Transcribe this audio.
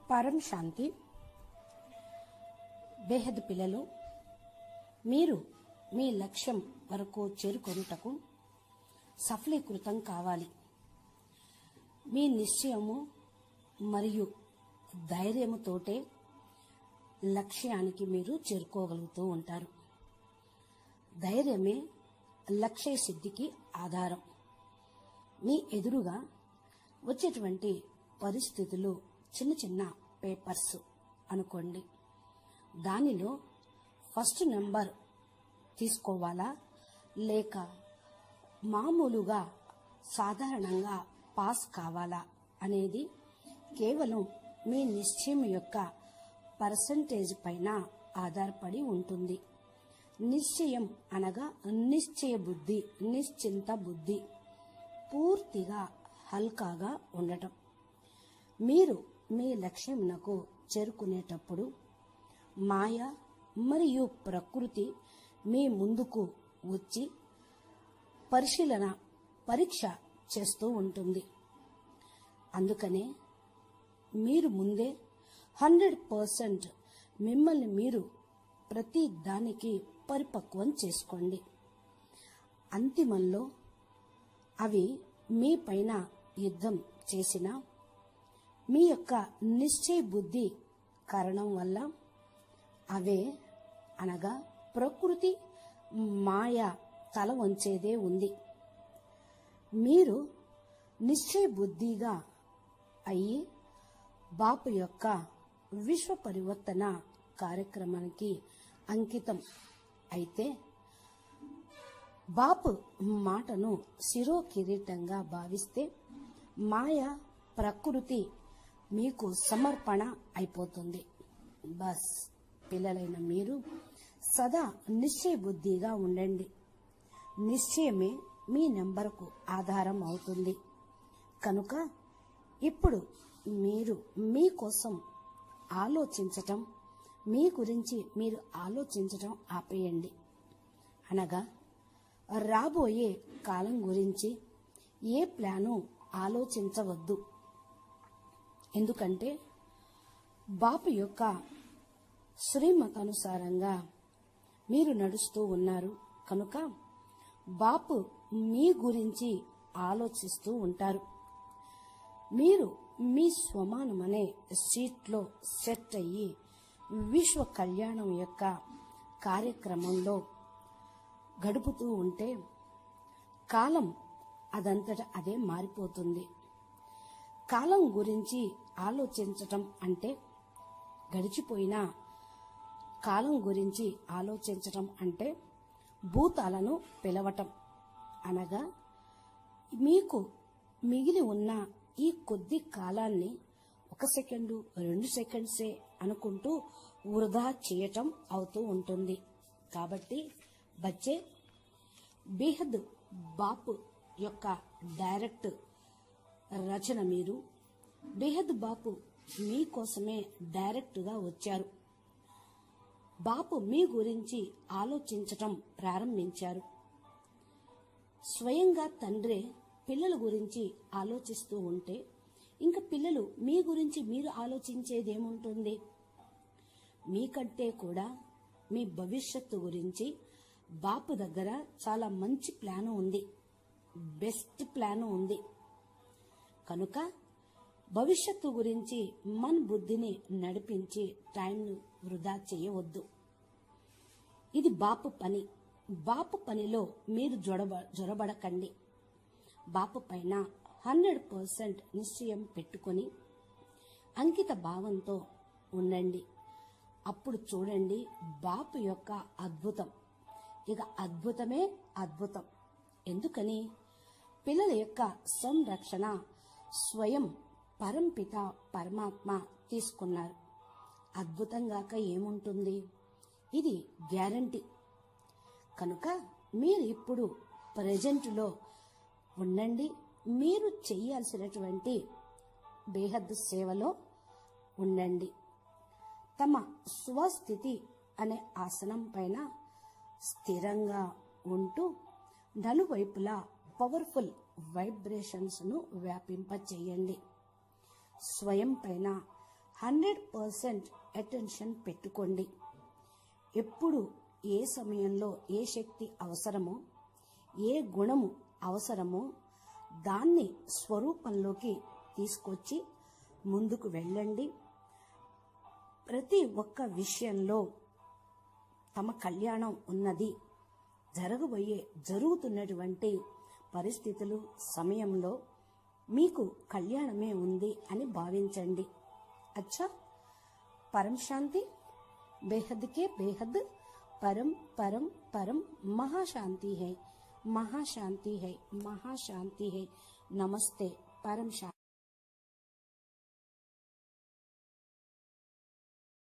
పరం శాంతి. బేహద్ పిల్లలు, మీరు మీ లక్ష్యం వరకు చేరుకొనుటకు సఫలీకృతం కావాలి. మీ నిశ్చయము మరియు ధైర్యముతోటే లక్ష్యానికి మీరు చేరుకోగలుగుతూ ఉంటారు. ధైర్యమే లక్ష్య సిద్ధికి ఆధారం. మీ ఎదురుగా వచ్చేటువంటి పరిస్థితులు చిన్న చిన్న పేపర్స్ అనుకోండి. దానిలో ఫస్ట్ నెంబర్ తీసుకోవాలా లేక మామూలుగా సాధారణంగా పాస్ కావాలా అనేది కేవలం మీ నిశ్చయం యొక్క పర్సంటేజ్ పైన ఆధారపడి ఉంటుంది. నిశ్చయం అనగా నిశ్చయ బుద్ధి, నిశ్చింత బుద్ధి, పూర్తిగా హల్కాగా ఉండటం. మీరు మీ లక్ష్యంనకు చేరుకునేటప్పుడు మాయ మరియు ప్రకృతి మీ ముందుకు వచ్చి పరీక్ష చేస్తూ ఉంటుంది. అందుకనే మీరు ముందే 100% మిమ్మల్ని మీరు ప్రతి దానికి పరిపక్వం చేసుకోండి. అంతిమంలో అవి మీ పైన యుద్ధం చేసిన మీ యొక్క నిశ్చయ బుద్ధి కారణం వల్ల అవే అనగా ప్రకృతి మాయ తల వంచేదే ఉంది. మీరు నిశ్చయ బుద్ధిగా అయ్యి బాపు యొక్క విశ్వ పరివర్తన కార్యక్రమానికి అంకితం అయితే బాపు మాటను శిరో కిరీటంగా భావిస్తే మాయ ప్రకృతి మీకు సమర్పణ అయిపోతుంది. బస్ పిల్లలైన మీరు సదా నిశ్చయ బుద్ధిగా ఉండండి. నిశ్చయమే మీ నెంబర్కు ఆధారం అవుతుంది. కనుక ఇప్పుడు మీరు మీకోసం ఆలోచించటం, మీ గురించి మీరు ఆలోచించటం ఆపేయండి. అనగా రాబోయే కాలం గురించి ఏ ప్లాను ఆలోచించవద్దు. ఎందుకంటే బాపు యొక్క శ్రీమతానుసారంగా మీరు నడుస్తూ ఉన్నారు కనుక బాపు మీ గురించి ఆలోచిస్తూ ఉంటారు. మీరు మీ స్వమానమనే సీట్లో సెట్ అయ్యి విశ్వ కళ్యాణం యొక్క కార్యక్రమంలో గడుపుతూ ఉంటే కాలం అదంతట అదే మారిపోతుంది. కాలం గురించి ఆలోచించటం అంటే గడిచిపోయిన కాలం గురించి ఆలోచించటం అంటే భూతాలను పిలవటం. అనగా మీకు మిగిలి ఉన్న ఈ కొద్ది కాలాన్ని 1 సెకండు 2 సెకండ్సే అనుకుంటూ వృధా చేయటం అవుతూ ఉంటుంది. కాబట్టి బచ్చే, బేహద్ బాపు యొక్క డైరెక్ట్ రచన మీరు. బేహద్ బాపు మీకోసమే డైరెక్ట్గా వచ్చారు. బాపు మీ గురించి ఆలోచించటం ప్రారంభించారు. స్వయంగా తండ్రే పిల్లల గురించి ఆలోచిస్తూ ఉంటే ఇంకా పిల్లలు మీ గురించి మీరు ఆలోచించేదేముంటుంది? మీకంటే కూడా మీ భవిష్యత్తు గురించి బాపు దగ్గర చాలా మంచి ప్లాను ఉంది, బెస్ట్ ప్లాను ఉంది. కనుక భవిష్యత్తు గురించి మన బుద్ధిని నడిపించి టైంను వృధా చేయవద్దు. ఇది బాపు పని. బాపు పనిలో మీరు జొరబడకండి. బాపు పైన 100% నిశ్చయం పెట్టుకొని అంకిత భావంతో ఉండండి. అప్పుడు చూడండి బాపు యొక్క అద్భుతం. ఇక అద్భుతమే అద్భుతం. ఎందుకని? పిల్లల యొక్క సంరక్షణ స్వయం పరంపిత పరమాత్మ తీసుకున్నారు. అద్భుతంగాక ఏముంటుంది? ఇది గ్యారంటీ. కనుక మీరు ఇప్పుడు ప్రెజెంట్లో ఉండండి. మీరు చేయాల్సినటువంటి బేహద్ సేవలో ఉండండి. తమ స్వస్థితి అనే ఆసనం పైన స్థిరంగా ఉంటూ నలువైపులా పవర్ఫుల్ వైబ్రేషన్స్ ను వ్యాపింపచేయండి. స్వయం పైన 100% అటెన్షన్ పెట్టుకోండి. ఎప్పుడు ఏ సమయంలో ఏ శక్తి అవసరమో, ఏ గుణము అవసరమో దాన్ని స్వరూపంలోకి తీసుకొచ్చి ముందుకు వెళ్ళండి. ప్రతి ఒక్క విషయంలో తమ కళ్యాణం ఉన్నది, జరుగుతున్నటువంటి పరిస్థితులు సమయంలో మీకు కళ్యాణమే ఉంది అని భావించండి. अच्छा, परम शांति, बेहद के बेहद परम परम परम महाशांति है, महाशांति है, महाशांति है। नमस्ते, परम शांति।